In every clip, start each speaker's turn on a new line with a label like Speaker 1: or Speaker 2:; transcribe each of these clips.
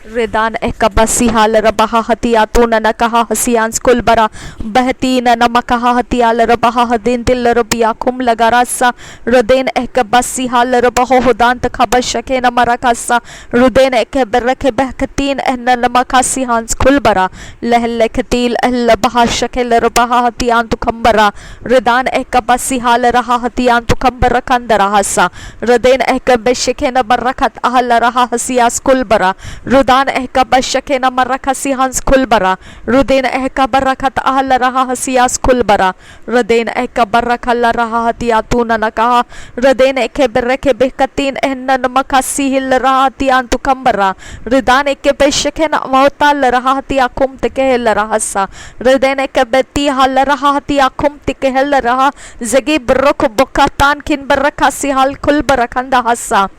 Speaker 1: रिदान एकबसी हाल रबहा हतिया तो न कहा हसियांस कुल बरा बहती न मकहा हतियाल रबहा हदीन दिल रबिया खुम लगा रसा रुदेन एकबसी हाल रबहो हुदांत खबर शके न मरकसा रुदेन एक बरके बहकतीन न मकासी हांस कुल बरा लहल खतील अहल बहा शके रबहा हतियान तो खंबरा रिदान एकबसी हाल रहा हतियान तो खंबर कंदरा हसा रुदेन एक बेशके न बरकत अहल रहा हसियास कुल बरा रुदान ehkabashake na marakasi hans kulbara rudin ehkabaраkat ahla raha hasias kulbara rudin ehkabarakalla raha hatiyatuna nakaha rudin ehkebereke behkatin ehna makasi hil raha hatiyan tukambara rudan ehkebeshake na mautal raha hatiyakum tekehel rahasa rudin ehkebeti hal raha hatiyakum tekehel raha zagi brok bokatan kin barakasi hal kulbara kanda hasa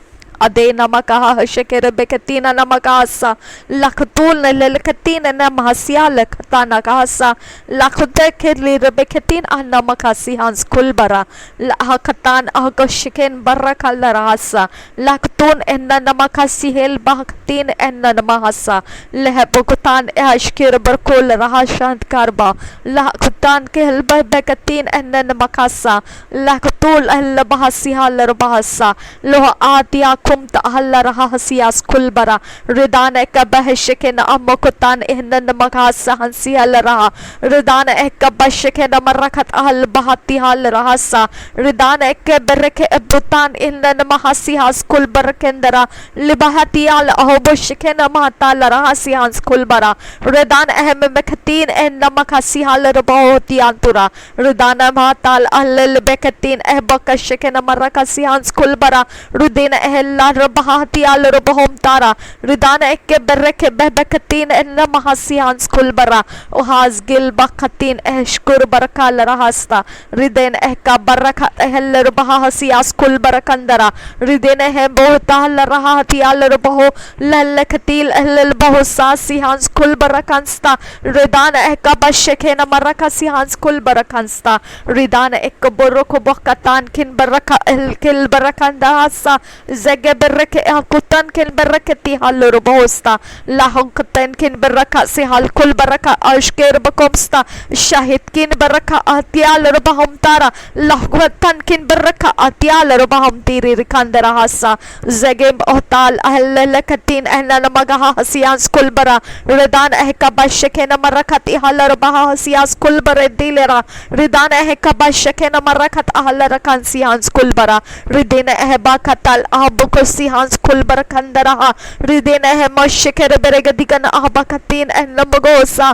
Speaker 1: अदे नमका हशके रबेकतीना नमकासा लखतूल ललकतीना नमहसिया लखता नकासा लखते खेली रबेकतीन नमकासी हंस कुलबरा लखतान अहकशकेन बरकल रासा लखतून N नमकासी hello बहकतीन N नमहसा लहबकुतान अशकिर Barkul रहा शांत करबा लखतान के hello बहकतीन N नमकासा लखतूल अहल बहसिया लरबहसा लोह आतिया कुमत अहल्ला रहा हसियास कुलबरा रिदान एक बहशके न अमकुतान एहनन मकास हंसी हल रहा रिदान एक बशके न मरखत अहल बहाती हल रहा सा रिदान एक बरके अबुतान एहनन महसी हास कुलबर केंदरा लिबहती अल अहबशके न महताल रहा सियांस कुलबरा रिदान अहम मखतीन एहन मकासी हल रबहोती अंतुरा रिदान महताल अहल बेकतीन अहबकशके न मरकसी हंस कुलबरा रुदीन अहल रबहातियाल रबहोम तारा रिदान एक बरके बहबकतीन न महसियांस कुलबरा उहाज गिल बखतीन एशकुर बरकाल रहस्ता रिदेन एका बरकत अहल रबहा हसियास कुलबर कंदरा रिदेन है बहुताल रहतियाल रबहो ललखतील अहल बहु सासियांस कुलबर कंस्ता रिदान एका बशके न मरका सियांस कुलबर कंस्ता रिदान एक बरक बखतान किन बरका अहल किल बरकंदा हसा जगे bereke akutan ken bereketi halur bosta lahongkten ken beraka si hal kul beraka ashker bakomsta shahid kin beraka atyal rubahum tara lahwatan kin beraka atyal rubahum tiri rikandara hasa zagem ohtal ahl lakatin ahna magaha hasians kul bara ridan ehka bashke na marakati hal rubaha hasias kul bara dilera ridan ehka bashke na marakat ahl rakan sians kul bara ridin ehba katal ahbuk सिहांस कुलबर कंदरहा रिदेन है मशकेर बेरेगदिकन अहबकतीन एहनमगोसा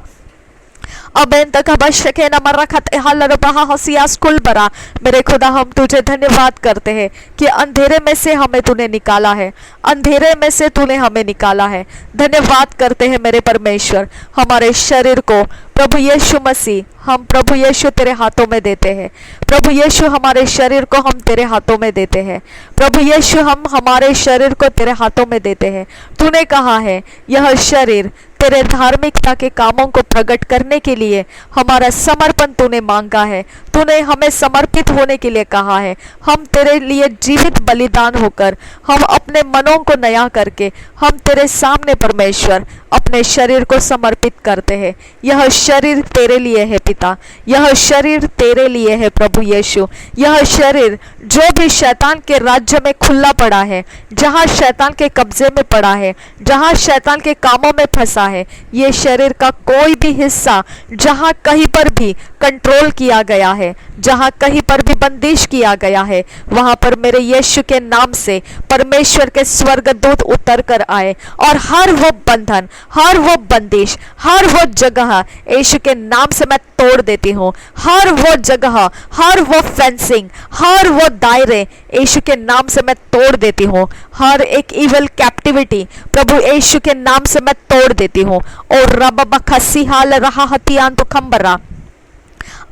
Speaker 1: अबेन तक बशके न मरखत हल रबहा हसियास कुलबरा मेरे खुदा हम तुझे धन्यवाद करते हैं कि अंधेरे में से हमें तूने निकाला है अंधेरे में से तूने हमें निकाला है धन्यवाद करते हैं मेरे परमेश्वर हमारे शरीर को प्रभु यीशु मसीह हम प्रभु यीशु तेरे हाथों में देते हैं प्रभु यीशु हमारे शरीर को हम तेरे हाथों में देते हैं प्रभु यीशु हम हमारे शरीर को तेरे हाथों में देते हैं तूने कहा है यह शरीर तेरे धार्मिकता के कामों को प्रकट करने के लिए हमारा समर्पण तूने मांगा है तूने हमें समर्पित होने के लिए कहा है हम तेरे लिए जीवित बलिदान होकर हम अपने मनों को नया करके हम तेरे सामने परमेश्वर अपने शरीर को समर्पित करते हैं यह शरीर तेरे लिए है पिता यह शरीर तेरे लिए है प्रभु यीशु यह शरीर जो भी शैतान के राज्य में खुला पड़ा है जहाँ शैतान के कब्जे में पड़ा है जहाँ शैतान के कामों में फंसा है ये शरीर का कोई भी हिस्सा जहाँ कहीं पर भी कंट्रोल किया गया है जहाँ कहीं पर भी बंदिश किया गया है वहाँ पर मेरे यीशु के नाम से परमेश्वर के स्वर्गदूत उतर कर आए और हर वो बंधन हर वो बंदिश हर वो जगह यीशु के नाम से मैं तोड़ देती हूँ हर वो जगह हर वो फेंसिंग हर वो दायरे यीशु के नाम से मैं तोड़ देती हूँ हर एक इवल कैप्टिविटी प्रभु यीशु के नाम से मैं तोड़ देती हूँ और रब बखसी हाल रहा हतियान तो खंबरा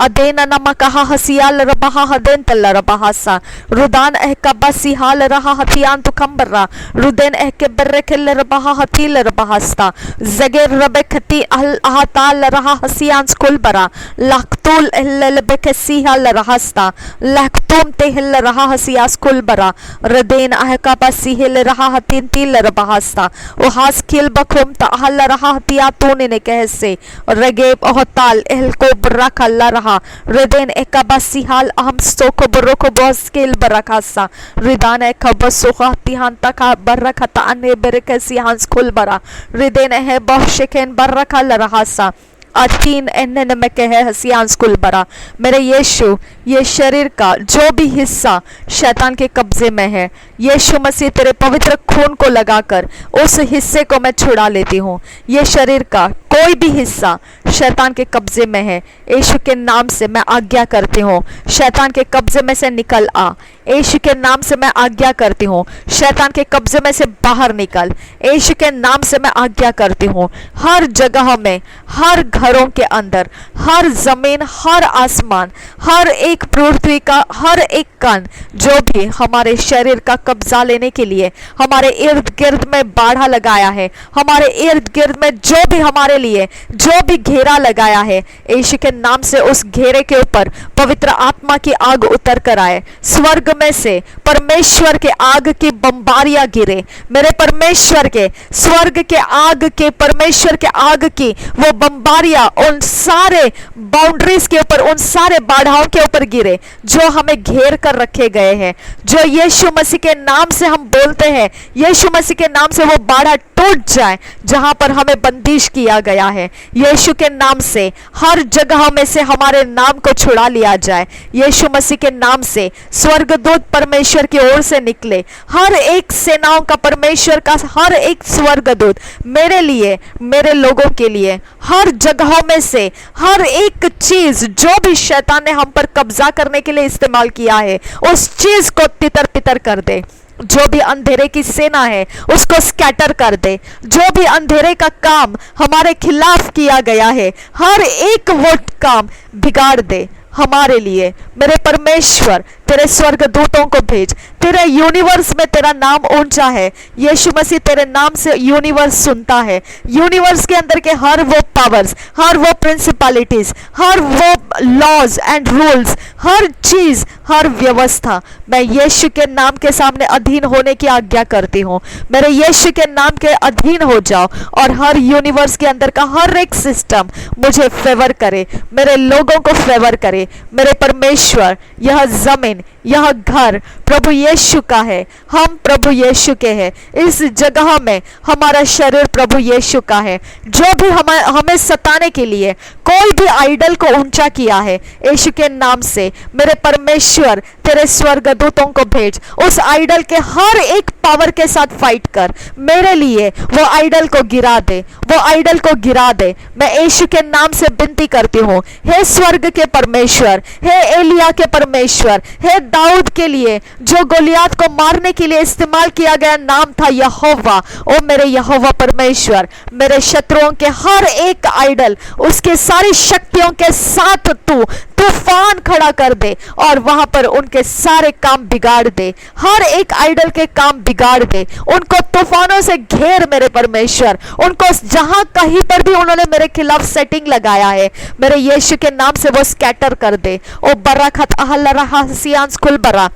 Speaker 1: अदेन नमकहा हसियाल रबहा हदेन तल्ला रबहासा रुदान कबसी हाल रहा हथियान तो खम्बरा रुदेन के बर्रे खिल रबहा हथील रबहास्ता जगेर रबे खती अहताल रहा हसियान स्कुल बरा लखतुल बेकसी हाल रहस्ता लखतुम ते हिल रहा हसिया स्कुल बरा रदेन कबसी हिल रहा हतीन तिल रबहास्ता ओ हास खिल बखुम तहल रहा हतिया तूने ने कहसे रगेब ओहताल एल को बरक अल्लाह रहा रदेन एकबसी हाल अहम सोको बरोको बस्किल बरकासा रिदान एकबसो खतिहान तक बरकता अने बरकसी हांस खुल बरा रिदेन है बहुशिकन बरक अल्लाह रहासा अतीन एन में कहे हसियान स्कुल बरा मेरे यीशु ये शरीर का जो भी हिस्सा शैतान के कब्जे में है यीशु मसीह तेरे पवित्र खून को लगाकर उस हिस्से को मैं छुड़ा लेती हूँ। ये शरीर का कोई भी हिस्सा शैतान के कब्जे में है यीशु के नाम से मैं आज्ञा करती हूँ शैतान के कब्जे में से निकल आ। यीशु के नाम से मैं आज्ञा करती हूँ शैतान के कब्जे में से बाहर निकल। यीशु के नाम से मैं आज्ञा करती हूँ हर जगह में हर घरों के अंदर हर जमीन हर आसमान हर एक पृथ्वी का हर एक कण जो भी हमारे शरीर का कब्जा लेने के लिए हमारे इर्द गिर्द में बाढ़ा लगाया है हमारे इर्द गिर्द में जो भी हमारे लिए जो भी घेरा लगाया है यीशु के नाम से उस घेरे के ऊपर पवित्र आत्मा की आग उतर कर आए। स्वर्ग में से परमेश्वर के आग की बम्बारियां गिरे मेरे परमेश्वर के स्वर्ग के आग के परमेश्वर के आग की वो बम्बारियां उन सारे बाउंड्रीज के ऊपर उन सारे बाधाओं के ऊपर गिरे जो हमें घेर कर रखे गए हैं। जो यीशु मसीह के नाम से हम बोलते हैं यीशु मसीह के नाम से वो बाधा टूट जाए जहां पर हमें बंदिश किया गया है। यीशु के नाम से हर जगह में से हमारे नाम को छुड़ा लिया जाए। यीशु मसीह के नाम से स्वर्गदूत परमेश्वर की ओर से निकले हर एक सेनाओं का परमेश्वर का हर एक स्वर्गदूत मेरे लिए मेरे लोगों के लिए हर जगहों में से हर एक चीज जो भी शैतान ने हम पर कब्जा करने के लिए इस्तेमाल किया है उस चीज को तितर पितर कर दे। जो भी अंधेरे की सेना है उसको स्कैटर कर दे। जो भी अंधेरे का काम हमारे खिलाफ किया गया है हर एक वो काम बिगाड़ दे हमारे लिए। मेरे परमेश्वर तेरे स्वर्गदूतों को भेज। तेरे यूनिवर्स में तेरा नाम ऊंचा है यीशु मसीह तेरे नाम से यूनिवर्स सुनता है। यूनिवर्स के अंदर के हर वो पावर्स हर वो प्रिंसिपलिटीज हर वो लॉज एंड रूल्स हर चीज हर व्यवस्था मैं यीशु के नाम के सामने अधीन होने की आज्ञा करती हूँ। मेरे यीशु के नाम के अधीन हो जाओ और हर यूनिवर्स के अंदर का हर एक सिस्टम मुझे फेवर करे मेरे लोगों को फेवर करे। मेरे परमेश्वर यह जमीन यह घर प्रभु यीशु का है हम प्रभु यीशु के हैं। इस जगह में हमारा शरीर प्रभु यीशु का है। जो भी हमें सताने के लिए कोई भी आइडल को ऊंचा किया है यीशु के नाम से मेरे परमेश्वर तेरे स्वर्गदूतों को भेज। उस आइडल के हर एक पावर के साथ फाइट कर मेरे लिए वो आइडल को गिरा दे वो आइडल को गिरा दे। मैं यीशु के नाम से विनती करती हूँ हे स्वर्ग के परमेश्वर हे एलिया के परमेश्वर हे दाऊद के लिए जो गोलियात को मारने के लिए इस्तेमाल किया गया नाम था यहोवा। ओ मेरे यहोवा परमेश्वर मेरे शत्रुओं के हर एक आइडल उसके सारी शक्तियों के साथ तू तूफान खड़ा कर दे और वहां पर उनके सारे काम बिगाड़ दे। हर एक आइडल के काम बिगाड़ दे उनको तूफानों से घेर मेरे परमेश्वर। उनको जहां कहीं पर भी उन्होंने मेरे खिलाफ सेटिंग लगाया है मेरे यीशु के नाम से वो स्कैटर कर दे। ओ बरकत अहल रहा सियांस खुल बरा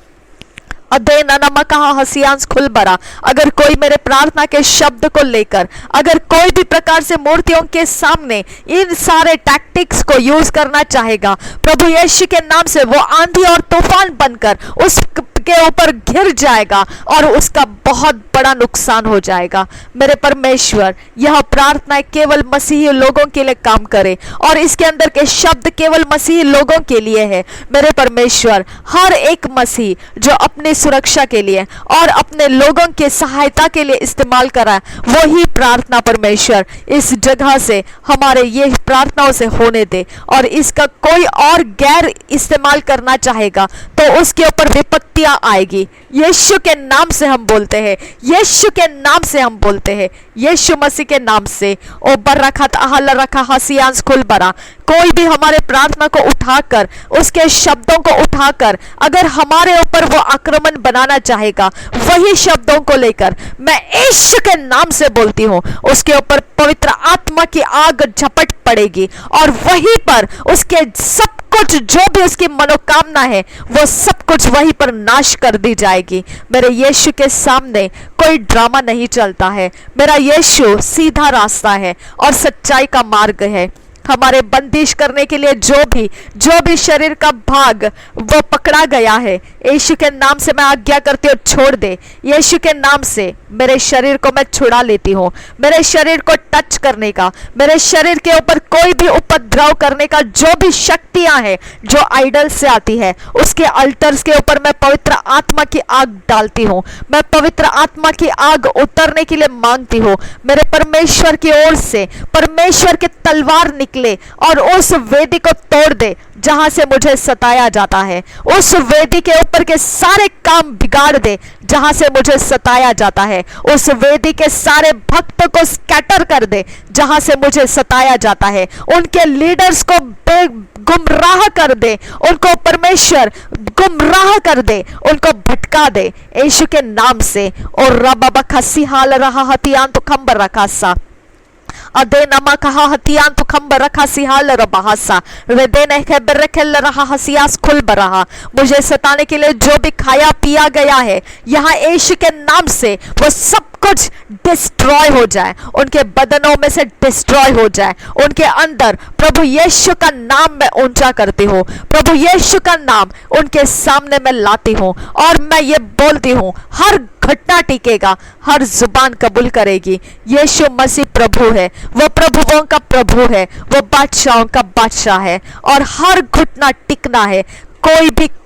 Speaker 1: अदेन नमकहा हसियांस खुल बरा। अगर कोई मेरे प्रार्थना के शब्द को लेकर अगर कोई भी प्रकार से मूर्तियों के सामने इन सारे टैक्टिक्स को यूज करना चाहेगा प्रभु यीशु के नाम से वो आंधी और तूफान बनकर उस के ऊपर घिर जाएगा और उसका बहुत बड़ा नुकसान हो जाएगा। मेरे परमेश्वर यह प्रार्थना केवल मसीही लोगों के लिए काम करे और इसके अंदर के शब्द केवल मसीही लोगों के लिए है। मेरे परमेश्वर हर एक मसीह जो अपनी सुरक्षा के लिए और अपने लोगों के सहायता के लिए इस्तेमाल करा वही प्रार्थना परमेश्वर इस जगह से हमारे ये प्रार्थनाओं से होने दे और इसका कोई और गैर इस्तेमाल करना चाहेगा तो उसके ऊपर विपत्तियां आएगी। यीशु के नाम से हम बोलते हैं यीशु के नाम से हम बोलते हैं यीशु मसीह के नाम से। ओ बरकत अहल रखा हसियांस खुल बरा कोई भी हमारे प्रार्थना को उठाकर, उसके शब्दों को उठाकर अगर हमारे ऊपर वो आक्रमण बनाना चाहेगा, वही शब्दों को लेकर मैं यीशु के नाम से बोलती हूँ, उसके ऊपर पवित्र आत्मा की आग झपट पड़ेगी और वहीं पर उसके सब कुछ जो भी उसकी मनोकामना है वो सब कुछ वहीं पर नाश कर दी जाएगी। मेरे यीशु के सामने कोई ड्रामा नहीं चलता है। मेरा यीशु सीधा रास्ता है और सच्चाई का मार्ग है। हमारे बंदिश करने के लिए जो भी शरीर का भाग वो पकड़ा गया है, यीशु के नाम से मैं आज्ञा करती हूँ, छोड़ दे। यीशु के नाम से मेरे शरीर को मैं छुड़ा लेती हूँ। मेरे शरीर को टच करने का, मेरे शरीर के ऊपर कोई भी उपद्रव करने का जो भी शक्तियां हैं जो आइडल से आती है, उसके अल्टर्स के ऊपर मैं पवित्र आत्मा की आग डालती हूँ। मैं पवित्र आत्मा की आग उतरने के लिए मांगती हूँ। मेरे परमेश्वर की ओर से परमेश्वर की तलवार निकले और उस वेदी को तोड़ दे जहां से मुझे सताया जाता है। उस वेदी के ऊपर के सारे काम बिगाड़ दे जहां से मुझे सताया जाता है। उस वेदी के सारे भक्तों को स्कैटर कर दे जहां से मुझे सताया जाता है। उनके लीडर्स को गुमराह कर दे, उनको परमेश्वर गुमराह कर दे, उनको भटका दे यीशु के नाम से। और रबा खसी हाल रहा हथियान तो खंबर रखा सा अदे नमा कहा हथियान तो खंबर रखा सिहाल रबासा रेदे ने खबर रखेल रहा हसियास खुल बरहा। मुझे सताने के लिए जो भी खाया पिया गया है, यहाँ यीशु के नाम से वो सब कुछ डिस्ट्रॉय हो जाए, उनके बदनों में से डिस्ट्रॉय हो जाए। उनके अंदर प्रभु यीशु का नाम मैं ऊंचा करती हूँ, प्रभु यीशु का नाम उनके सामने मैं लाती हूँ और मैं ये बोलती हूँ, हर घटना टिकेगा, हर जुबान कबूल करेगी यीशु मसीह प्रभु है। वो प्रभुओं का प्रभु है, वो बादशाहों का बादशाह है और हर घुटना टिकना है।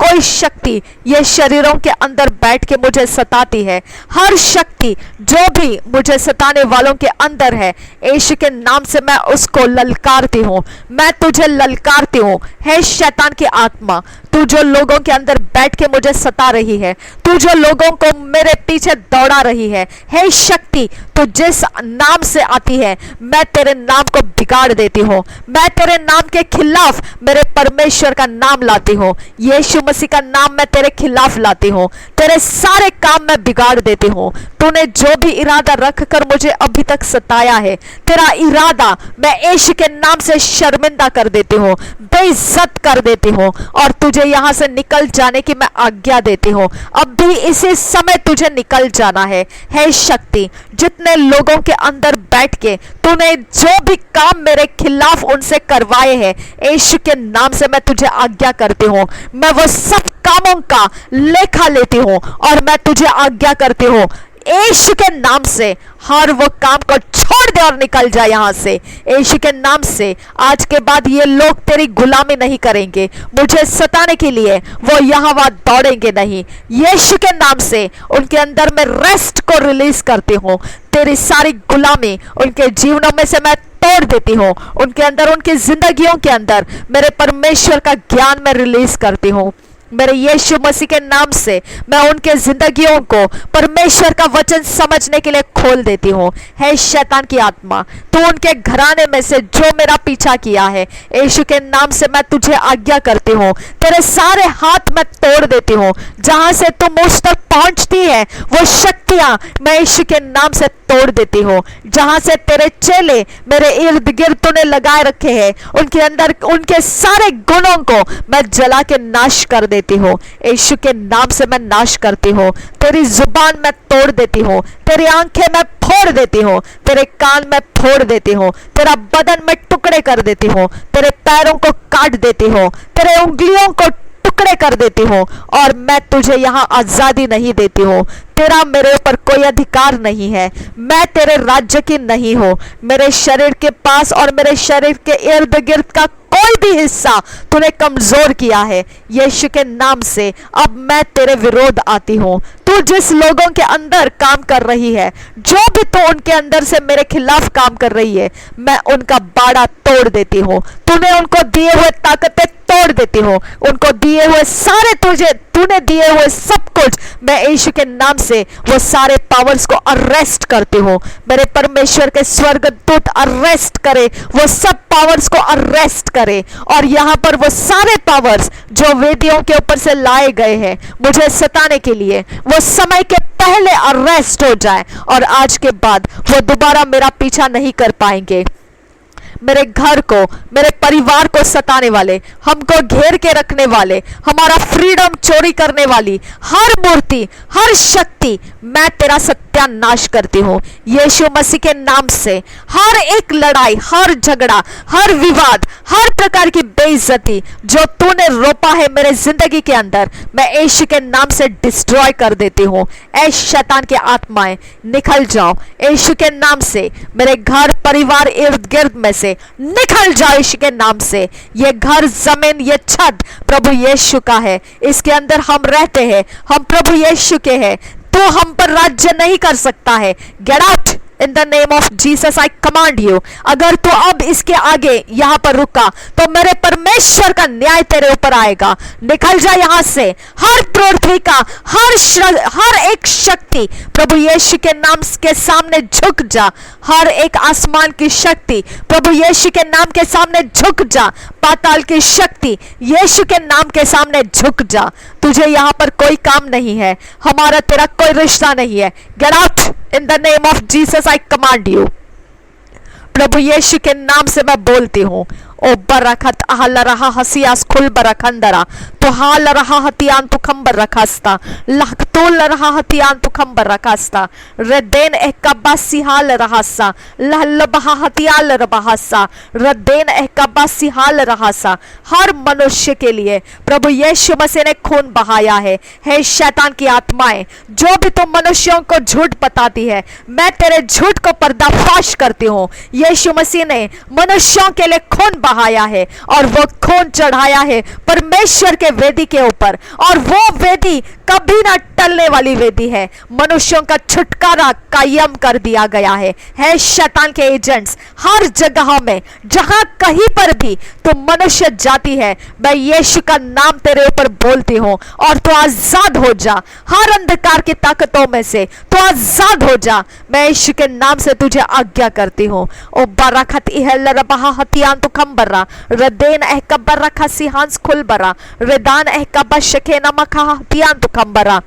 Speaker 1: कोई शक्ति ये शरीरों के अंदर बैठ के मुझे सताती है, हर शक्ति जो भी मुझे सताने वालों के अंदर है, यीशु के नाम से मैं उसको ललकारती हूँ। मैं तुझे ललकारती हूँ, हे शैतान की आत्मा, तू जो लोगों के अंदर बैठ के मुझे सता रही है, तू जो लोगों को मेरे पीछे दौड़ा रही है, हे शक्ति तू जिस नाम से आती है, मैं तेरे नाम को बिगाड़ देती हूँ। मैं तेरे नाम के खिलाफ मेरे परमेश्वर का नाम लाती हूँ। यीशु मसीह का नाम मैं तेरे खिलाफ लाती हूँ। तेरे सारे काम मैं बिगाड़ देती हूँ। तूने जो भी इरादा रख कर मुझे अभी तक सताया है, तेरा इरादा मैं यीशु के नाम से शर्मिंदा कर देती हूँ, बेइज्जत कर देती हूँ और तुझे यहाँ से निकल जाने की मैं आज्ञा देती हूँ। अब भी इसी समय तुझे निकल जाना है। हे शक्ति, जितने लोगों के अंदर बैठ के तूने जो भी काम मेरे खिलाफ उनसे करवाए हैं, यीशु के नाम से मैं तुझे आज्ञा करती हूँ, मैं वो सब कामों का लेखा लेती हूँ और मैं तुझे आज्ञा करती हूँ, यीशु के नाम से हर वो काम को छोड़ दे और निकल जा यहाँ से। यीशु के नाम से आज के बाद ये लोग तेरी गुलामी नहीं करेंगे, मुझे सताने के लिए वो यहाँ वहाँ दौड़ेंगे नहीं। यीशु के नाम से उनके अंदर मैं रेस्ट को रिलीज करती हूँ। तेरी सारी गुलामी उनके जीवनों में से मैं तोड़ देती हूँ। उनके अंदर, उनकी जिंदगियों के अंदर मेरे परमेश्वर का ज्ञान मैं रिलीज करती हूँ। मेरे यीशु मसीह के नाम से मैं उनके जिंदगियों को परमेश्वर का वचन समझने के लिए खोल देती हूँ। हे शैतान की आत्मा, तू उनके घराने में से जो मेरा पीछा किया है, यीशु के नाम से मैं तुझे आज्ञा करती हूँ, तेरे सारे हाथ मैं तोड़ देती हूँ। जहां से तू मुझ तक पहुंचती है वो शक्तियां मैं यीशु के नाम से तोड़ देती हूँ। जहां से तेरे चेले मेरे इर्द गिर्द तूने लगाए रखे हैं, उनके अंदर उनके सारे गुणों को मैं जला के नाश कर देती हूँ। यीशु के नाम से मैं नाश करती हूँ। तेरी जुबान मैं तोड़ देती हूँ, तेरी आंखें मैं फोड़ देती हूँ, तेरे कान मैं फोड़ देती हूँ, तेरा बदन मैं टुकड़े कर देती हूँ, तेरे पैरों को काट देती हूँ, तेरे उंगलियों को टुकड़े कर देती हूँ और मैं तुझे यहाँ आजादी नहीं देती हूँ। तेरा मेरे ऊपर कोई अधिकार नहीं है, मैं तेरे राज्य की नहीं हूँ। मेरे शरीर के पास और मेरे शरीर के इर्द गिर्द का कोई भी हिस्सा तूने कमजोर किया है, यीशु के नाम से अब मैं तेरे विरोध आती हूँ। तू जिस लोगों के अंदर काम कर रही है, जो भी तू उनके अंदर से मेरे खिलाफ काम कर रही है, मैं उनका बाड़ा तोड़ देती हूँ। तूने उनको दिए हुए ताकतें तोड़ देती हूँ। उनको दिए हुए सारे तूने दिए हुए सब कुछ मैं यीशु के नाम से वो सारे पावर्स को अरेस्ट करती हूँ। मेरे परमेश्वर के स्वर्गदूत अरेस्ट करे, वो सब पावर्स को अरेस्ट करे। और यहाँ पर वो सारे पावर्स जो वेदियों के ऊपर से लाए गए हैं मुझे सताने के लिए, वो समय के पहले अरेस्ट हो जाए और आज के बाद वो दोबारा मेरा पीछा नहीं कर पाएंगे। मेरे घर को, मेरे परिवार को सताने वाले, हमको घेर के रखने वाले, हमारा फ्रीडम चोरी करने वाली हर मूर्ति, हर शक्ति मैं तेरा सत्यानाश करती हूँ यीशु मसीह के नाम से। हर एक लड़ाई, हर झगड़ा, हर विवाद, हर प्रकार की बेइज्जती जो तूने रोपा है मेरे जिंदगी के अंदर, मैं यीशु के नाम से डिस्ट्रॉय कर देती हूँ। ऐ शैतान के आत्माएं निकल जाओ यीशु के नाम से। मेरे घर परिवार इर्द गिर्द में से निकल जाओ यीशु के नाम से। ये घर, जमीन, ये छत प्रभु यीशु का है, इसके अंदर हम रहते हैं, हम प्रभु यीशु के हैं। तो हम पर राज्य नहीं कर सकता है। Get out in the name of Jesus I command you. अगर तू अब इसके आगे यहां पर रुका तो मेरे परमेश्वर का न्याय तेरे ऊपर आएगा। निकल जा यहां से। हर पृथ्वी का हर एक शक्ति प्रभु यीशु के नाम के सामने झुक जा। हर एक आसमान की शक्ति प्रभु यीशु के नाम के सामने झुक जा। पाताल की शक्ति यीशु के नाम के सामने झुक जा। तुझे यहां पर कोई काम नहीं है, हमारा तेरा कोई रिश्ता नहीं है। Get out in the name of Jesus I command you. प्रभु यीशु के नाम से मैं बोलती हूँ। ओ बरखत आहल रहा हसियास खुल बरखंदरा तो हाल रहा हतियान तो खंबर रखास्ता लख तोल रहा हतियान तो खंबर रखास्ता रदेन एक कब्बासी हाल रहासा लहल बहा हतियाल रबासा रदेन एक कब्बासी हाल रहासा। हर मनुष्य के लिए प्रभु यीशु मसीह ने खून बहाया है। हे शैतान की आत्माएं, जो भी तुम मनुष्यों को झूठ बताती है, मैं तेरे झूठ को पर्दाफाश करती हूँ। यीशु मसीह ने मनुष्यों के लिए खून बहाया है और वो खून चढ़ाया है परमेश्वर के वेदी के ऊपर, और वो वेदी कभी ना टलने वाली वेदी है। मनुष्यों का छुटकारा कायम कर दिया गया है शैतान के एजेंट्स हर जगह में, जहां कहीं पर भी तुम मनुष्य जाती है, मैं यीशु का नाम तेरे ऊपर बोलती हूँ और तू आजाद हो जा। हर अंधकार की ताकतों में से तू आजाद हो जा। मैं यीशु के नाम से तुझे आज्ञा करती हूँ। ओ बरखत इहल रबहा हतियान तो खंबरा रदेन एह कब्बर रखा सिहांस खुलबरा रेदान एह कब्बर शके नमखा हतियान तो खंबरा।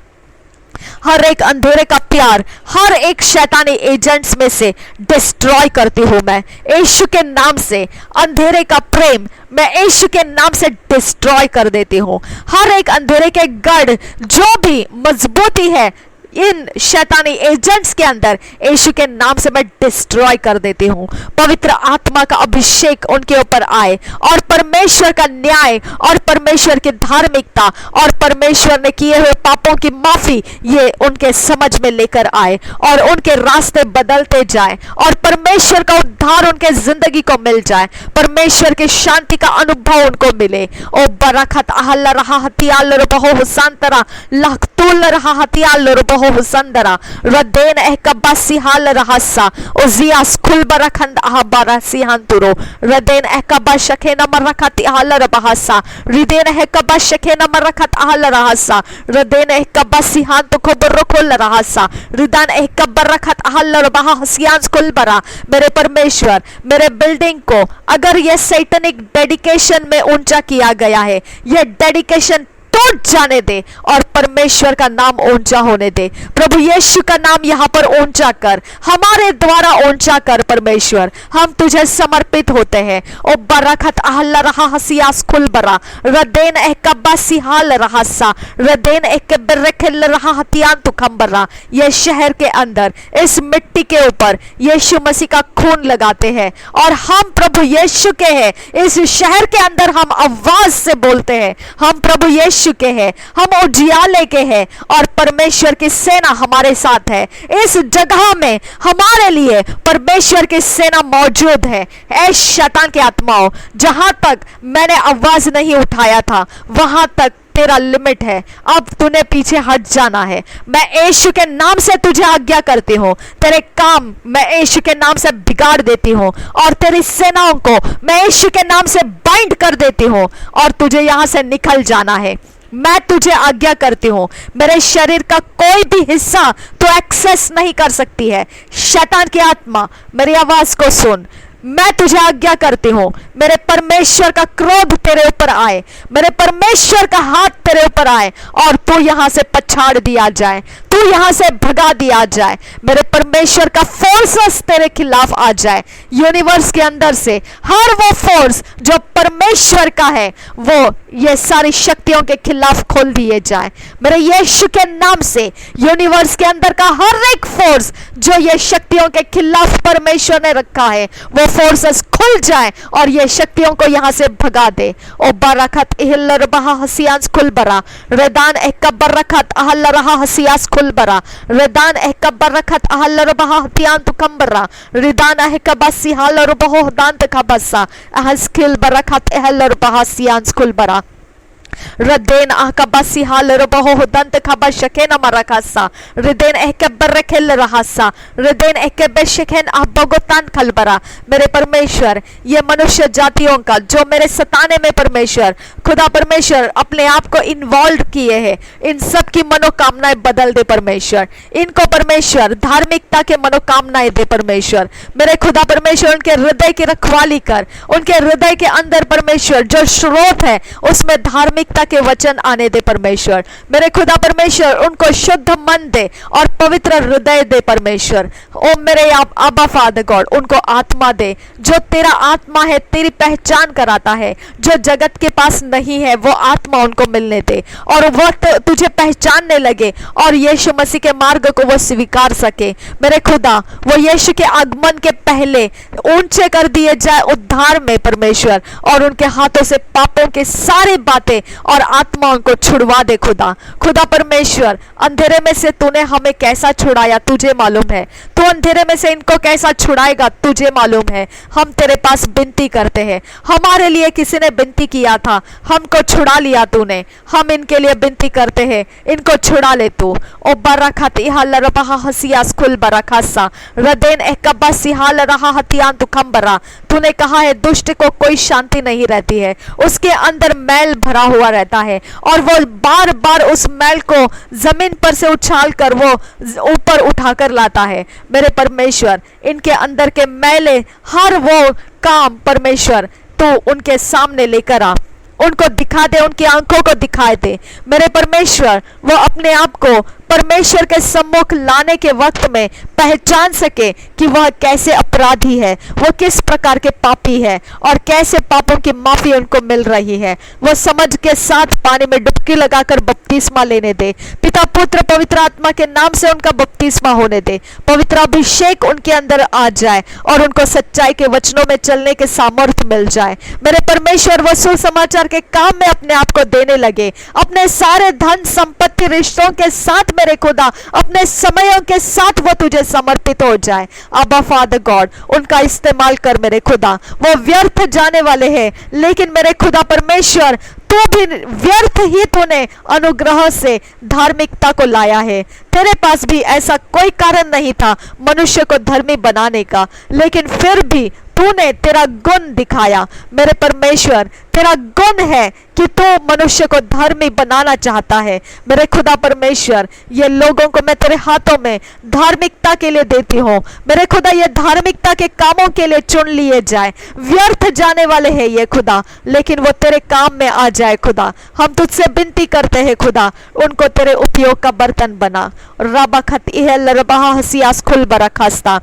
Speaker 1: हर एक अंधेरे का प्यार, हर एक शैतानी एजेंट्स में से डिस्ट्रॉय करती हूं मैं यीशु के नाम से। अंधेरे का प्रेम मैं यीशु के नाम से डिस्ट्रॉय कर देती हूं। हर एक अंधेरे के गढ़ जो भी मजबूती है इन शैतानी एजेंट्स के अंदर, यीशु के नाम से मैं डिस्ट्रॉय कर देती हूँ। पवित्र आत्मा का अभिषेक उनके ऊपर आए और परमेश्वर का न्याय और परमेश्वर की धार्मिकता और परमेश्वर ने किए हुए पापों की माफी ये उनके समझ में लेकर आए और उनके रास्ते बदलते जाए और परमेश्वर का उद्धार उनके जिंदगी को मिल जाए, परमेश्वर की शांति का अनुभव उनको मिले। ओ बरखत आहल रहा हतियाल बहु हुसांतरा लखतुल रहा हतियाल बहु हुसंदरा रदेन एह कब्बासी हाल रहसा उजियास खुल बरखंद आबारा सिहांतुरो रदेन एह कब्बा शखे नमर रखत हाल रबहसा रिदेन एह कब्बा शखे नमर रखत हाल रहसा रदेन एह कब्बा सिहांत खुबर खुल रहसा रिदान एह कब्बर रखत हाल रबहा हसियास खुल बरा। मेरे परमेश्वर, मेरे बिल्डिंग को अगर ये सैतानिक डेडिकेशन में ऊंचा किया गया है, ये डेडिकेशन टूट जाने दे और परमेश्वर का नाम ऊंचा होने दे। प्रभु यीशु का नाम यहाँ पर ऊंचा कर, हमारे द्वारा ऊंचा कर परमेश्वर। हम तुझे समर्पित होते हैं। ओ बरखत आहल रहा हसियास खुल बरा रदेन एह कब्बा सिहाल रहसा रदेन एह कब्बरखल रहा हतियान तो खंबरा। ये शहर के अंदर इस मिट्टी के ऊपर यीशु मसीह का खून लगाते हैं और हम प्रभु यीशु के हैं। इस शहर के अंदर हम आवाज से बोलते हैं, हम प्रभु यीशु के हैं, हम उजियाले के हैं और परमेश्वर की सेना हमारे साथ है। इस जगह में हमारे लिए परमेश्वर की सेना मौजूद है। ऐ शैतान के आत्माओं, जहां तक मैंने आवाज नहीं उठाया था वहां तक तेरा लिमिट है, अब तूने पीछे हट जाना है। मैं यीशु के नाम से तुझे आज्ञा करती हूँ, तेरे काम मैं यीशु के नाम से बिगाड़ देती हूँ और तेरी सेनाओं को मैं यीशु के नाम से बाइंड कर देती हूँ और तुझे यहाँ से निकल जाना है। मैं तुझे आज्ञा करती हूँ, मेरे शरीर का कोई भी हिस्सा तो एक्सेस नहीं कर सकती है। शैतान की आत्मा मेरी आवाज को सुन, मैं तुझे आज्ञा करती हूँ, मेरे परमेश्वर का क्रोध तेरे ऊपर आए, मेरे परमेश्वर का हाथ तेरे ऊपर आए और तू यहाँ से पछाड़ दिया जाए, तू यहाँ से भगा दिया जाए, मेरे परमेश्वर का फोर्सेस तेरे खिलाफ आ जाए। यूनिवर्स के अंदर से हर वो फोर्स जो परमेश्वर का है वो ये सारी शक्तियों के खिलाफ खोल दिए जाए मेरे यीशु के नाम से। यूनिवर्स के अंदर का हर एक फोर्स जो ये शक्तियों के खिलाफ परमेश्वर ने रखा है वो फोर्सेस खुल जाए और ये शक्तियों को यहाँ से भगा दे। ओ बरकत इहल्लर बहा हसियास खुल बरा रेदान एकबर रखत अहल्ल रहा हसियास खुल बरा रेदान एकबर रखत अहल्लर बहा हतियान तुकंबरा रिदान एकबसी हालर बहो दांत खबसा अहस्किल बरकत इहल्लर बहा सियास खुल बरा रदेन आहकबसी हालर बहो दंत खबा शकेन मरकासा रिदेन एकबर रखेल रहासा रिदेन एकबे शकेन अबगोतान खलबरा। मेरे परमेश्वर ये मनुष्य जातियों का जो मेरे सताने में परमेश्वर खुदा परमेश्वर अपने आप को इन्वॉल्व किए हैं, इन सब की मनोकामनाएं बदल दे परमेश्वर, इनको परमेश्वर धार्मिकता के मनोकामनाएं दे परमेश्वर। मेरे खुदा परमेश्वर उनके हृदय की रखवाली कर, उनके हृदय के अंदर परमेश्वर जो स्रोत है उसमें धार्मिकता के वचन आने दे परमेश्वर। मेरे खुदा परमेश्वर उनको शुद्ध मन दे और पवित्र हृदय दे परमेश्वर। ओ मेरे अब्बा फादर गॉड उनको आत्मा दे, जो तेरा आत्मा है तेरी पहचान कराता है, जो जगत के पास नहीं है वो आत्मा उनको मिलने दे और वो तुझे पहचानने लगे और यीशु मसीह के मार्ग को वो स्वीकार सके। मेरे खुदा वो यीशु के आगमन के पहले ऊंचे कर दिए जाए उद्धार में परमेश्वर और उनके हाथों से पापों की सारी बातें और आत्माओं को छुड़वा दे खुदा। खुदा परमेश्वर अंधेरे में से तूने हमें कैसा छुड़ाया तुझे मालूम है, तू अंधेरे में से इनको कैसा छुड़ाएगा तुझे मालूम है। हम तेरे पास विनती करते हैं, हमारे लिए किसी ने विनती किया था, हमको छुड़ा लिया तूने, हम इनके लिए विनती करते हैं, इनको छुड़ा ले तू। ओ बरकत इहाल रहा हसियास खुल बरखासा रदेन एकबा सिहाल रहा हतियान तुखंबरा। तूने कहा है दुष्ट को कोई शांति नहीं रहती है, उसके अंदर मैल भरा हुआ रहता है और वो बार बार उस मैल को जमीन पर से उछाल कर वो ऊपर उठाकर लाता है। मेरे परमेश्वर इनके अंदर के मैले हर वो काम परमेश्वर तू उनके सामने लेकर आ, उनको दिखा दे, उनकी आंखों को दिखाए दे। मेरे परमेश्वर वो अपने आप को परमेश्वर के सम्मुख लाने के वक्त में पहचान सके कि वह कैसे अपराधी है, वो किस प्रकार के पापी है और कैसे पापों की माफी उनको मिल रही है। वो समझ के साथ पानी में डुबकी लगाकर बपतिस्मा लेने दे। पिता पुत्र पवित्र आत्मा के नाम से उनका बपतिस्मा होने दे, पवित्र अभिषेक उनके अंदर आ जाए और उनको सच्चाई के वचनों में चलने के सामर्थ्य मिल जाए। मेरे परमेश्वर वो सुसमाचार के काम में अपने आप को देने लगे, अपने सारे धन संपत्ति रिश्तों के साथ मेरे खुदा अपने समयों के साथ वो तुझे समर्पित हो जाए। अब्बा फादर गॉड उनका इस्तेमाल कर मेरे खुदा, वो व्यर्थ जाने वाले हैं लेकिन मेरे खुदा परमेश्वर तू भी व्यर्थ ही तूने अनुग्रह से धार्मिकता को लाया है। तेरे पास भी ऐसा कोई कारण नहीं था मनुष्य को धर्मी बनाने का, लेकिन फिर भी तूने तेरा गुण दिखाया। मेरे परमेश्वर तेरा गुण है कि तू मनुष्य को धर्मी बनाना चाहता है। मेरे खुदा परमेश्वर ये लोगों को मैं तेरे हाथों में धार्मिकता के लिए देती हूँ। मेरे खुदा ये धार्मिकता के कामों के लिए चुन लिए जाए, व्यर्थ जाने वाले हैं ये खुदा, लेकिन वो तेरे काम में आ जाए खुदा। हम तुझसे विनती करते हैं खुदा, उनको तेरे उपयोग का बर्तन बना। रबा खत इहल रबा हसियास खुल बरखास्ता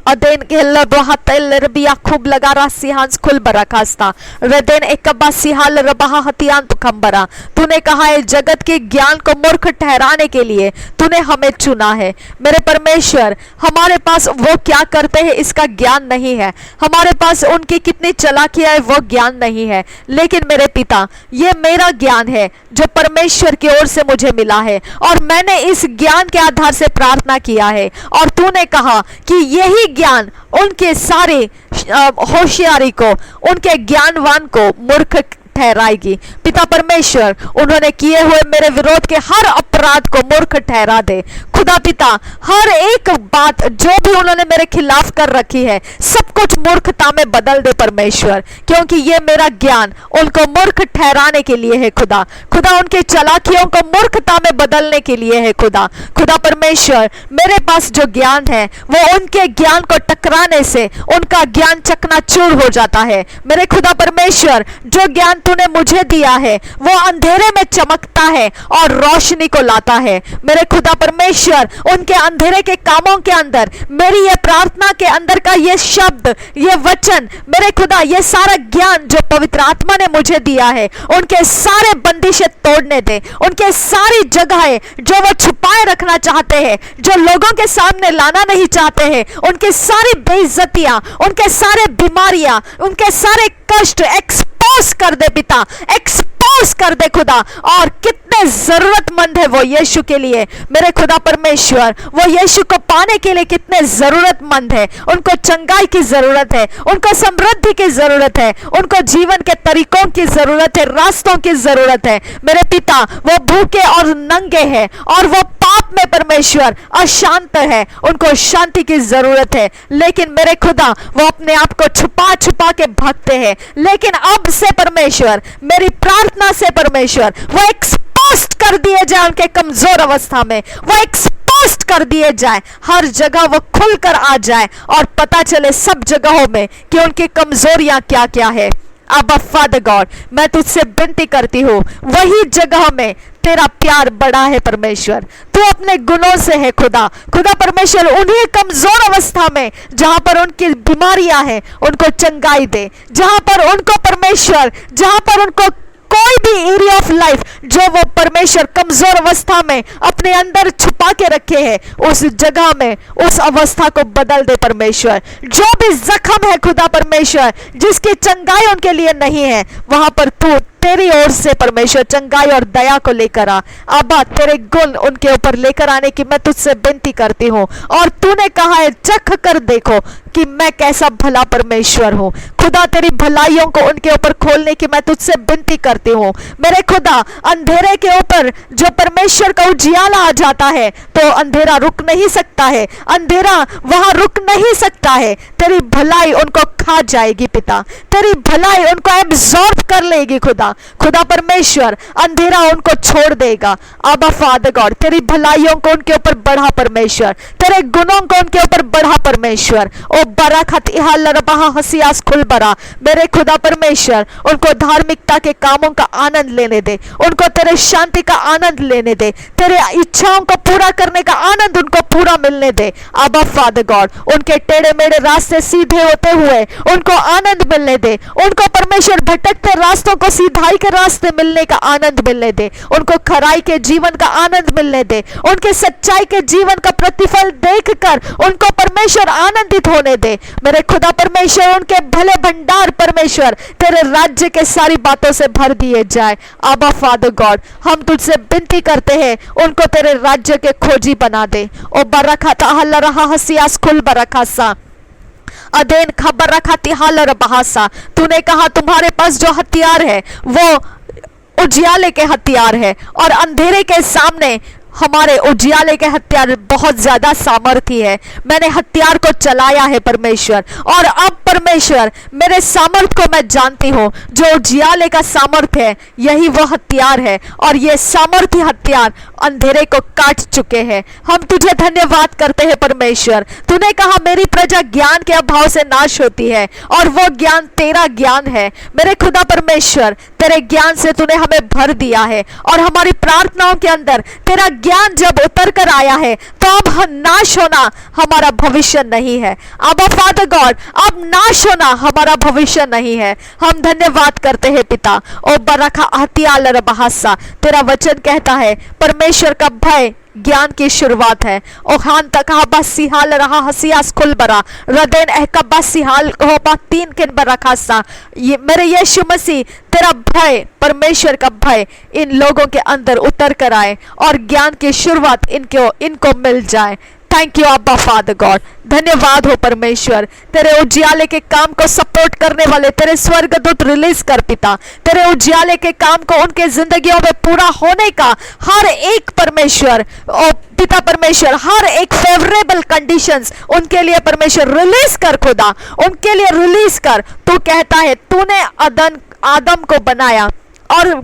Speaker 1: अदेन केल्ला दोहातेल रबिया खूब लगा रहा सिहांस खुल बरखास्ता रदेन एकबा सिहाल रबहा हतियान तुखंबरा। तूने कहा है जगत के ज्ञान को मूर्ख ठहराने के लिए तूने हमें चुना है। मेरे परमेश्वर हमारे पास वो क्या करते हैं इसका ज्ञान नहीं है, हमारे पास उनकी कितनी चालाकियां है वो ज्ञान नहीं है, लेकिन मेरे पिता ये मेरा ज्ञान है जो परमेश्वर की ओर से मुझे मिला है और मैंने इस ज्ञान के आधार से प्रार्थना किया है और तूने कहा कि यही ज्ञान उनके सारे होशियारी को, उनके ज्ञानवान को मूर्ख ठहराएगी। पिता परमेश्वर, उन्होंने किए हुए मेरे विरोध के हर अपराध को मूर्ख ठहरा दे। खुदा पिता, हर एक बात जो भी उन्होंने मेरे खिलाफ कर रखी है, सब कुछ मूर्खता में बदल दे परमेश्वर, क्योंकि ये मेरा ज्ञान उनको मूर्ख ठहराने के लिए है खुदा। खुदा, उनके चालाकियों को मूर्खता में बदलने के लिए है खुदा। खुदा परमेश्वर, मेरे पास जो ज्ञान है वो उनके ज्ञान को टकराने से उनका ज्ञान चकनाचूर हो जाता है। मेरे खुदा परमेश्वर, जो ज्ञान तूने मुझे दिया है वो अंधेरे में चमकता है और रोशनी को लाता है। मेरे खुदा परमेश्वर, उनके अंधेरे के कामों के अंदर मेरी ये प्रार्थना के अंदर का ये शब्द, ये वचन, मेरे खुदा, ये सारा ज्ञान जो पवित्र आत्मा ने मुझे दिया है, उनके सारे बंदिशें तोड़ने दे। उनके सारी जगहें जो वो छुपाए रखना चाहते हैं, जो लोगों के सामने लाना नहीं चाहते हैं, उनकी सारी बेइज्जतियां, उनके सारे बीमारियां, उनके सारे कष्ट एक्सपोज कर दे पिता, एक्सपोज कर दे खुदा। और कितने जरूरतमंद है वो यीशु के लिए। मेरे खुदा परमेश्वर, वो यीशु को पाने के लिए कितने जरूरतमंद है। उनको चंगाई की जरूरत है, उनको समृद्धि की जरूरत है, उनको जीवन के तरीकों की जरूरत है, रास्तों की जरूरत है। मेरे पिता, वो भूखे और नंगे हैं और वो पाप में परमेश्वर अशांत है, उनको शांति की जरूरत है। लेकिन मेरे खुदा, वो अपने आप को छुपा छुपा के भागते हैं। लेकिन अब से परमेश्वर, मेरी प्रार्थना से परमेश्वर, वो एक्सपोज कर दिए जाए उनके कमजोर अवस्था में, वो एक्सपोज कर दिए जाए, हर जगह वो खुलकर आ जाए और पता चले सब जगहों में कि उनकी कमजोरियां क्या क्या है। अब फादर गॉड, मैं तुझसे विनती करती हूँ, वही जगह में तेरा प्यार बड़ा है परमेश्वर। तू अपने गुणों से है खुदा। खुदा परमेश्वर, उन्हीं कमजोर अवस्था में जहां पर उनकी बीमारियां हैं, उनको चंगाई दे। जहां पर उनको परमेश्वर, जहां पर उनको कोई भी एरिया ऑफ लाइफ जो वो परमेश्वर कमजोर अवस्था में अपने अंदर छुपा के रखे हैं, उस जगह में उस अवस्था को बदल दे परमेश्वर। जो भी जख्म है खुदा परमेश्वर, जिसकी चंगाई उनके लिए नहीं है, वहां पर तू तेरी ओर से परमेश्वर चंगाई और दया को लेकर आ। आबा, तेरे गुण उनके ऊपर लेकर आने की मैं तुझसे विनती करती हूँ। और तूने कहा है, चख कर देखो कि मैं कैसा भला परमेश्वर हूँ। खुदा, तेरी भलाइयों को उनके ऊपर खोलने की मैं तुझसे विनती करती हूँ। मेरे खुदा, अंधेरे के ऊपर जो परमेश्वर का उजियाला आ जाता है तो अंधेरा रुक नहीं सकता है, अंधेरा वहां रुक नहीं सकता है। तेरी भलाई उनको खा जाएगी पिता, तेरी भलाई उनको एब्जॉर्ब कर लेगी खुदा। खुदा परमेश्वर, अंधेरा उनको छोड़ देगा। आबा फादर गॉड, तेरी भलाइयों को उनके ऊपर बढ़ा परमेश्वर, तेरे गुणों को उनके ऊपर बढ़ा परमेश्वर। ओ बरकत इहाल रबहा हसियास खुल बरा, मेरे खुदा परमेश्वर, उनको धार्मिकता के कामों का आनंद लेने दे, उनको तेरे शांति का आनंद लेने दे, तेरे इच्छाओं को पूरा करने का आनंद उनको पूरा मिलने दे। आबा फादर गॉड, उनके टेढ़े मेढ़े रास्ते सीधे होते हुए उनको आनंद मिलने दे। उनको परमेश्वर भटकते रास्तों को सीधाई के रास्ते मिलने का आनंद मिलने दे। उनको खराई के जीवन का आनंद मिलने दे। उनके सच्चाई के जीवन का प्रतिफल देखकर उनको परमेश्वर आनंदित होने दे। मेरे खुदा परमेश्वर, उनके भले भंडार परमेश्वर तेरे राज्य के सारी बातों से भर दिए जाए। आबा फादर गॉड, हम तुझसे विनती करते हैं, उनको तेरे राज्य के खोजी बना दे। ओ बरकत अहल रहा हसियास खुल बरखासा अदेन खबर रखा तिहालर बहासा। तूने कहा तुम्हारे पास जो हथियार है वो उजियाले के हथियार है, और अंधेरे के सामने हमारे उजियाले के हथियार बहुत ज्यादा सामर्थी है। मैंने हथियार को चलाया है परमेश्वर, और अब परमेश्वर मेरे सामर्थ को मैं जानती हूँ। जो उजियाले का सामर्थ है यही वो हथियार है, और ये सामर्थी हथियार अंधेरे को काट चुके हैं। हम तुझे धन्यवाद करते हैं परमेश्वर। तूने कहा मेरी प्रजा ज्ञान के अभाव से नाश होती है, और वो ज्ञान तेरा ज्ञान है। मेरे खुदा परमेश्वर, तेरे ज्ञान से तूने हमें भर दिया है, और हमारी प्रार्थनाओं के अंदर तेरा ज्ञान जब उतर कर आया है तो अब नाश होना हमारा भविष्य नहीं है। अब फादर गॉड, अब नाश होना हमारा भविष्य नहीं है। हम धन्यवाद करते हैं पिता। ओ बरखा हथियाल बहासा, तेरा वचन कहता है परमेश्वर का भय ज्ञान की शुरुआत है। ओ खान तक सिहाल रहा हसियास खुल बरा रदेन एहकबा सिहाल हो बा तीन किन बरा खासा। ये मेरे यीशु मसीह, तेरा भय, परमेश्वर का भय इन लोगों के अंदर उतर कर आए और ज्ञान की शुरुआत इनको मिल जाए। थैंक यू अब्बा फादर गॉड। धन्यवाद हो परमेश्वर, तेरे उजियाले के काम को सपोर्ट करने वाले तेरे स्वर्गदूत रिलीज कर पिता। तेरे उजियाले के काम को उनके जिंदगियों में पूरा होने का हर एक परमेश्वर ओ पिता परमेश्वर, हर एक फेवरेबल कंडीशंस उनके लिए परमेश्वर रिलीज कर खुदा, उनके लिए रिलीज कर। तू कहता है तूने आदम को बनाया और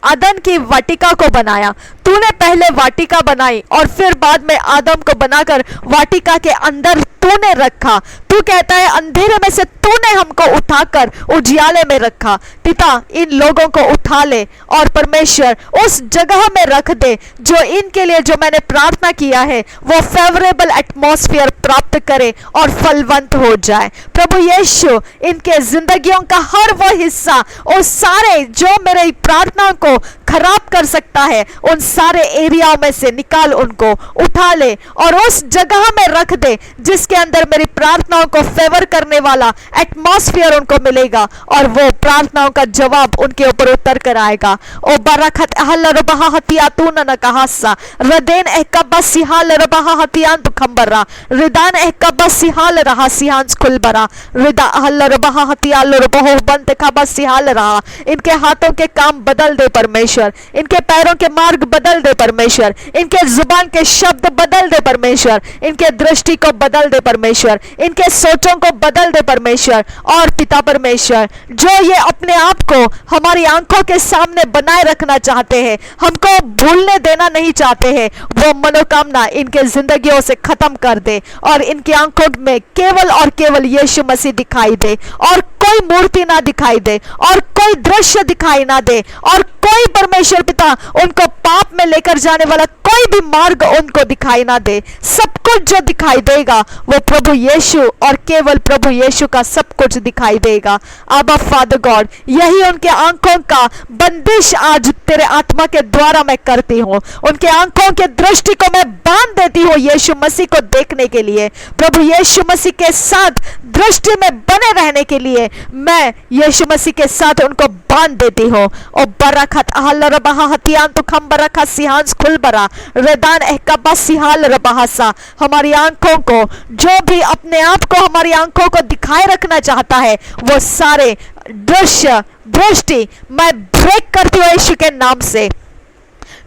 Speaker 1: अदन की वाटिका को बनाया। तूने पहले वाटिका बनाई और फिर बाद में आदम को बनाकर वाटिका के अंदर तूने रखा। तू कहता है अंधेरे में से तूने हमको उठाकर उजियाले में रखा। पिता इन लोगों को उठा ले और परमेश्वर उस जगह में रख दे जो इनके लिए, जो मैंने प्रार्थना किया है, वो फेवरेबल एटमॉस्फेयर प्राप्त करे और फलवंत हो जाए। प्रभु यीशु इनके जिंदगियों का हर वो हिस्सा, उस सारे जो मेरे प्रार्थना को खराब कर सकता है, उन सारे एरियाओं में से निकाल, उनको उठा ले और उस जगह में रख दे जिसके अंदर मेरी प्रार्थनाओं को फेवर करने वाला एटमॉस्फेयर उनको मिलेगा और वो प्रार्थनाओं का जवाब उनके ऊपर उतर कर आएगा। ओ बरकत अहल रबहा हतियातून न कहासा रदेन एकबस सिहाल रबहा हतियान खंबरा रिदान एकबस सिहाल रहा सिहांस खुलबरा रिदा अहल रबहा हतियाल रबहो बंत खबस सिहाल रहा। इनके हाथों के काम बदल दे परमेश्वर, इनके पैरों के मार्ग बदल दे परमेश्वर, इनके जुबान के शब्द बदल दे परमेश्वर, इनके दृष्टि को बदल दे परमेश्वर, इनके सोचों को बदल दे परमेश्वर। और पिता परमेश्वर, जो ये अपने आप को हमारी आंखों के सामने बनाए रखना चाहते हैं, हमको भूलने देना नहीं चाहते हैं, वो मनोकामना इनके जिंदगियों से खत्म कर दे और इनकी आंखों में केवल और केवल यीशु मसीह दिखाई दे और कोई मूर्ति ना दिखाई दे और कोई दृश्य दिखाई ना दे और कोई परमेश्वर पिता उनको पाप में लेकर जाने वाला कोई भी मार्ग उनको दिखाई ना दे। सब कुछ जो दिखाई देगा वो प्रभु यीशु और केवल प्रभु यीशु का सब कुछ दिखाई देगा। अब्बा फादर गॉड, यही उनके आंखों का बंदिश आज तेरे आत्मा के द्वारा मैं करती हूँ। उनके आंखों के दृष्टि को मैं बांध देती हूँ यीशु मसीह को देखने के लिए, प्रभु यीशु मसीह के साथ दृष्टि में बने रहने के लिए मैं यीशु मसीह के साथ उनको बांध देती हूँ। ओ बरकत अहल रबहा हतियान तो खम बरकत सिहांस खुल बरा रेदान ehkaba सिहाल रबहासा। हमारी आंखों को, जो भी अपने आप को हमारी आंखों को दिखाए रखना चाहता है, वो सारे दृष्टि मैं ब्रेक करती हूँ यीशु के नाम से,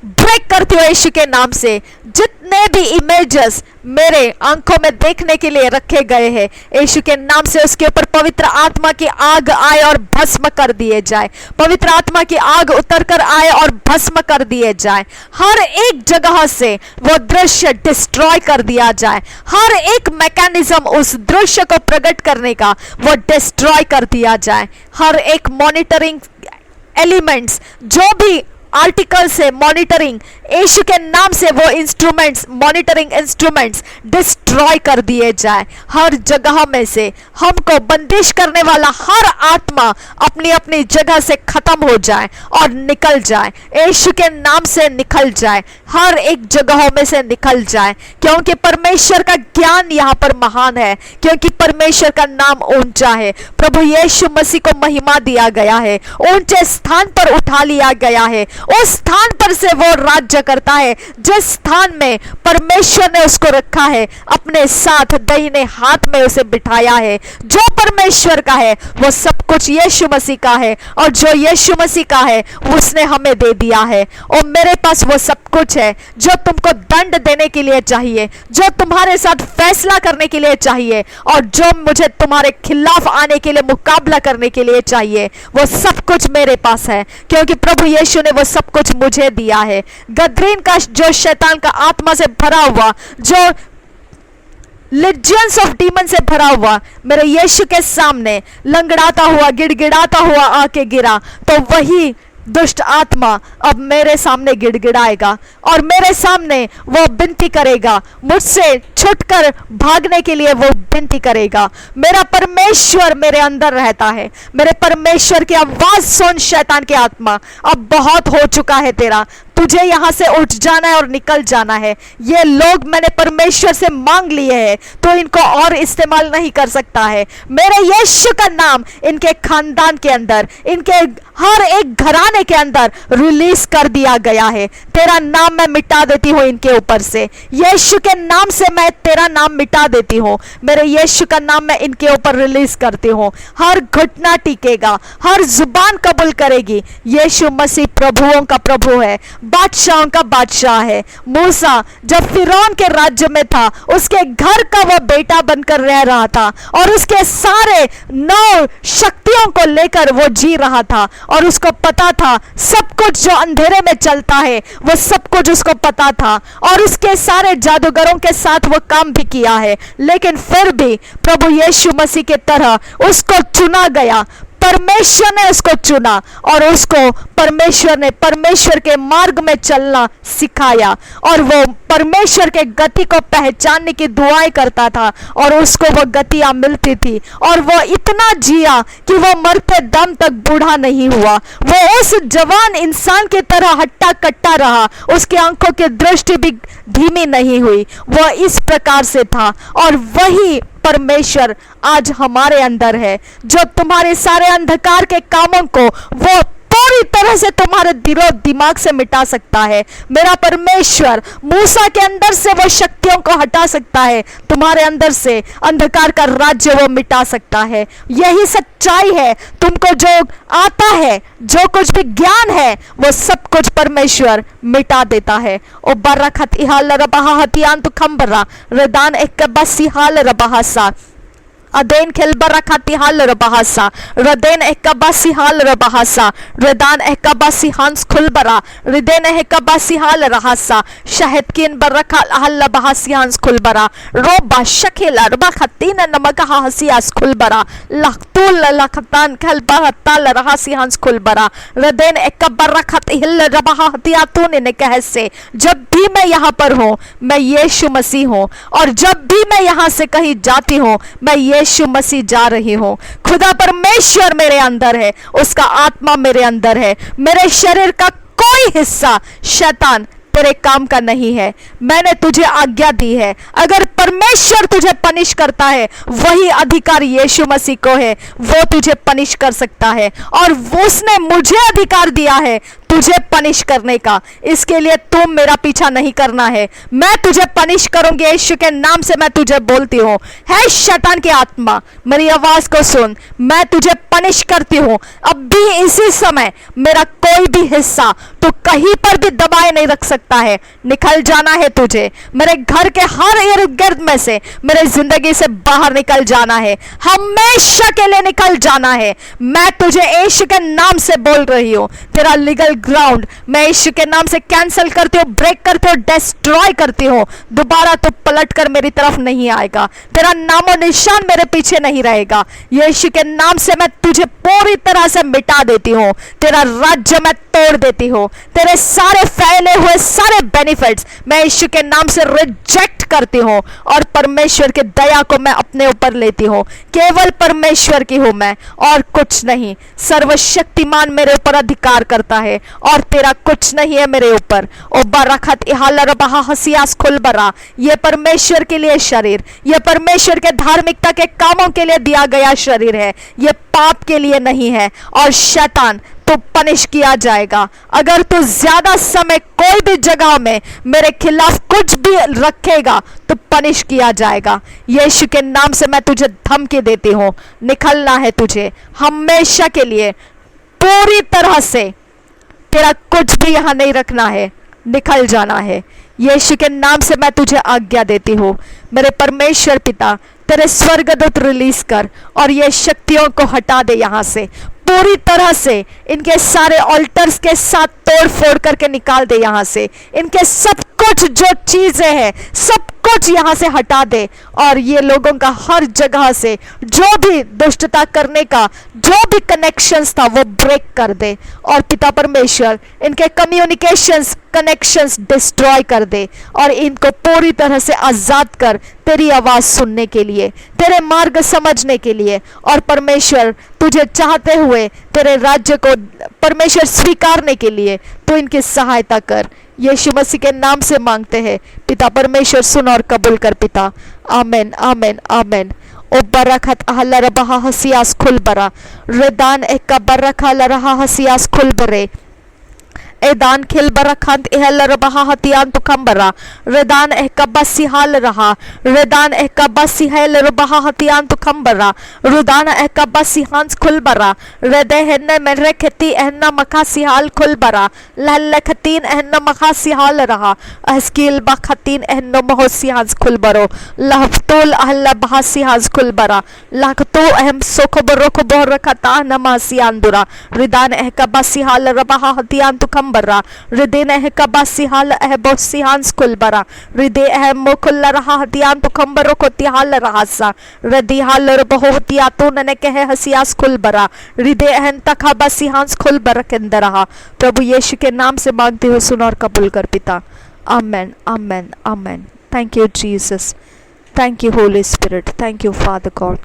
Speaker 1: ब्रेक करती हूँ यीशु के नाम से। जितने भी इमेजेस मेरे आंखों में देखने के लिए रखे गए हैं, यीशु के नाम से उसके ऊपर पवित्र आत्मा की आग आए और भस्म कर दिए जाए। पवित्र आत्मा की आग उतर कर आए और भस्म कर दिए जाए। हर एक जगह से वो दृश्य डिस्ट्रॉय कर दिया जाए। हर एक मैकेनिज्म उस दृश्य को प्रकट करने का वो डिस्ट्रॉय कर दिया जाए। हर एक मॉनिटरिंग एलिमेंट्स, जो भी आर्टिकल से मॉनिटरिंग, यीशु के नाम से वो इंस्ट्रूमेंट्स, मॉनिटरिंग इंस्ट्रूमेंट्स डिस्ट्रॉय कर दिए जाए। हर जगह में से हमको बंदिश करने वाला हर आत्मा अपनी अपनी जगह से खत्म हो जाए और निकल जाए, यीशु के नाम से निकल जाए, हर एक जगहों में से निकल जाए। क्योंकि परमेश्वर का ज्ञान यहाँ पर महान है, क्योंकि परमेश्वर का नाम ऊंचा है। प्रभु यीशु मसीह को महिमा दिया गया है, ऊंचे स्थान पर उठा लिया गया है। उस स्थान पर से वो राज्य करता है जिस स्थान में परमेश्वर ने उसको रखा है, अपने साथ दाहिने हाथ में उसे बिठाया है। जो परमेश्वर का है वो सब कुछ यीशु मसीह का है, और जो यीशु मसीह का है उसने हमें दे दिया है। और मेरे पास वो सब कुछ है जो तुमको दंड देने के लिए चाहिए, जो तुम्हारे साथ फैसला करने के लिए चाहिए, और जो मुझे तुम्हारे खिलाफ आने के लिए मुकाबला करने के लिए चाहिए, वो सब कुछ मेरे पास है, क्योंकि प्रभु यीशु ने वो सब कुछ मुझे दिया है। गदरीन का जो शैतान का आत्मा से भरा हुआ, जो लेजियंस ऑफ डीमन से भरा हुआ मेरे यीशु के सामने लंगड़ाता हुआ, गिड़गिड़ाता हुआ आके गिरा, तो वही दुष्ट आत्मा अब मेरे सामने गिड़गिड़ाएगा और मेरे सामने वो विनती करेगा, मुझसे छुटकर भागने के लिए वो विनती करेगा। मेरा परमेश्वर मेरे अंदर रहता है, मेरे परमेश्वर की आवाज सुन शैतान की आत्मा, अब बहुत हो चुका है तेरा, तुझे यहाँ से उठ जाना है और निकल जाना है। ये लोग मैंने परमेश्वर से मांग लिए हैं, तो इनको और इस्तेमाल नहीं कर सकता है। मेरे यीशु का नाम इनके खानदान के अंदर, इनके हर एक घराने के अंदर रिलीज कर दिया गया है। तेरा नाम मैं मिटा देती हूँ इनके ऊपर से। यीशु के नाम से मैं तेरा नाम मिटा देती हूँ। मेरे यीशु का नाम मैं इनके ऊपर रिलीज करती हूँ। हर घुटना टिकेगा, हर जुबान कबूल करेगी यीशु मसीह प्रभुओं का प्रभु है, बादशाहों का बादशाह है। मूसा जब फिरौन के राज्य में था, उसके घर का वो बेटा बनकर रह रहा था और उसके सारे 9 शक्तियों को लेकर वो जी रहा था और उसको पता था सब कुछ जो अंधेरे में चलता है वो सब कुछ उसको पता था और उसके सारे जादूगरों के साथ वो काम भी किया है। लेकिन फिर भी प्रभु यीशु मसीह के तरह उसको चुना गया। परमेश्वर ने उसको चुना और उसको परमेश्वर ने परमेश्वर के मार्ग में चलना सिखाया और वो परमेश्वर के गति को पहचानने की दुआएं करता था और उसको वो गतियां मिलती थी और वो इतना जिया कि वो मरते दम तक बूढ़ा नहीं हुआ। वो उस जवान इंसान की तरह हट्टा कट्टा रहा, उसकी आंखों की दृष्टि भी धीमी नहीं हुई। वो इस प्रकार से था और वही परमेश्वर आज हमारे अंदर है, जो तुम्हारे सारे अंधकार के कामों को वो पूरी तरह से तुम्हारे दिलो दिमाग से मिटा सकता है। मेरा परमेश्वर मूसा के अंदर से वो शक्तियों को हटा सकता है, तुम्हारे अंदर से अंधकार का राज्य वो मिटा सकता है। यही सच्चाई है। तुमको जो आता है, जो कुछ भी ज्ञान है, वो सब कुछ परमेश्वर मिटा देता है। ओ बरखत इहाल रबहा हतियान तो खंबरा रदान एक बस इहाल रबहासा अदेन खेलबरखती हाल रबहासा रदेन एकबासी हाल रबहासा रदान एकबासी हांस खुलबरा रिदेन एकबासी हाल रहासा शहदकिन बरखा हाल बहासी हांस खुलबरा रोबा शकेला रबखतीन नमका हसियास खुलबरा लखतुल लखतान खेलबरताल रहासी हांस खुलबरा रदेन एकबरखत हिल रबहातियातून ने कहसे। जब भी मैं यहाँ पर हूँ, मैं यीशु मसीह हूँ और जब भी मैं यहाँ से कहीं जाती हूँ, मैं यीशु मसीह जा रही हूँ। खुदा परमेश्वर मेरे अंदर है, उसका आत्मा मेरे अंदर है। मेरे शरीर का कोई हिस्सा शैतान तेरे काम का नहीं है। मैंने तुझे आज्ञा दी है। अगर परमेश्वर तुझे पनिश करता है, वही अधिकार यीशु मसीह को है, वो तुझे पनिश कर सकता है और उसने मुझे अधिकार दिया है तुझे पनिश करने का। इसके लिए तुम मेरा पीछा नहीं करना है। मैं तुझे पनिश करूंगी। यीशु के नाम से मैं तुझे बोलती हूँ, है शैतान की आत्मा, मेरी आवाज को सुन। मैं तुझे पनिश करती हूँ। अब भी इसी समय मेरा कोई भी हिस्सा तो कहीं पर भी दबाए नहीं रख सकता है। निकल जाना है तुझे। मेरे घर के हर इर्द गिर्द में से, मेरे जिंदगी से बाहर निकल जाना है, हमेशा के लिए निकल जाना है। मैं तुझे यीशु के नाम से बोल रही हूँ। तेरा लीगल ग्राउंड मैं यीशु के नाम से कैंसिल करती हूँ, ब्रेक करती हूँ, डिस्ट्रॉय करती हूँ। दोबारा तो पलट कर मेरी तरफ नहीं आएगा। तेरा नामो निशान मेरे पीछे नहीं रहेगा। यीशु के नाम से मैं तुझे पूरी तरह से मिटा देती हूँ। तेरा राज्य मैं तोड़ देती हूँ। तेरे सारे फैले हुए सारे बेनिफिट्स मैं यीशु के नाम से रिजेक्ट करती हूँ और परमेश्वर की दया को मैं अपने ऊपर लेती हूँ। केवल परमेश्वर की हूँ मैं और कुछ नहीं। सर्वशक्तिमान मेरे ऊपर अधिकार करता है और तेरा कुछ नहीं है मेरे ऊपर। ओ बरखत इहालर बहा हसियास खुलबरा। ये परमेश्वर के लिए शरीर, ये परमेश्वर के धार्मिकता के कामों के लिए दिया गया शरीर है, ये पाप के लिए नहीं है। और शैतान तो पनिश किया जाएगा। अगर तू ज्यादा समय कोई भी जगह में मेरे खिलाफ कुछ भी रखेगा तो पनिश किया जाएगा। यीशु के नाम से मैं तुझे धमकी देती हूँ, निकलना है तुझे हमेशा के लिए। पूरी तरह से तेरा कुछ भी यहाँ नहीं रखना है, निकल जाना है। यीशु के नाम से मैं तुझे आज्ञा देती हूँ। मेरे परमेश्वर पिता, तेरे स्वर्गदूत रिलीज कर और ये शक्तियों को हटा दे यहाँ से पूरी तरह से। इनके सारे ऑल्टर्स के साथ तोड़ फोड़ करके निकाल दे यहाँ से। इनके सब कुछ जो चीजें हैं, सब कुछ यहाँ से हटा दे और ये लोगों का हर जगह से जो भी दुष्टता करने का जो भी कनेक्शंस था वो ब्रेक कर दे। और पिता परमेश्वर इनके कम्युनिकेशंस कनेक्शंस डिस्ट्रॉय कर दे और इनको पूरी तरह से आजाद कर तेरी आवाज सुनने के लिए, तेरे मार्ग समझने के लिए, और परमेश्वर तुझे चाहते हुए तेरे राज्य को परमेश्वर स्वीकारने के लिए तू इनकी सहायता कर। यीशु मसीह के नाम से मांगते हैं पिता परमेश्वर, सुन और कबूल कर पिता। आमेन आमेन आमेन। ओ बरकत अहला रबहा हसियास खुल बरा रेदान एक बरखा लरहा हसियास खुल बरे एदान खिल बरखंत एहल रबहा हतियान तुकंबरा रेदान एक बसी हाल रहा रेदान एक बसी हेल रबहा हतियान तुकंबरा रुदान एक बसी हांस खुल बरा रेदे हेन्ने मेरे खेती एहना मखासी हाल खुल बरा लहल खतीन एहना मखासी हाल रहा अस्किल बखतीन एहनो महोसी हांस खुल बरो लहफ्तुल अहला बहासी हांस खुल बरा लखतो अहम सोखो बरो को बोर रखता नमासी आंदुरा रिदान एक बसी हाल रबहा हतियान तुकंबरा बरा रिदेन है कबासी हाल है बोसी हांस कुल बरा रिदे है मोकुल रहा हतियान तो खंबरो को तिहाल रहा सा रदी हाल रबहो हतिया तो नने कहे हसियास कुल बरा रिदे हन तक बसी हांस कुल बर के अंदर रहा। प्रभु यीशु के नाम से मांगते हुए सुन और कबूल कर पिता। आमेन आमेन आमेन। Thank you Jesus, thank you Holy Spirit, thank you Father God.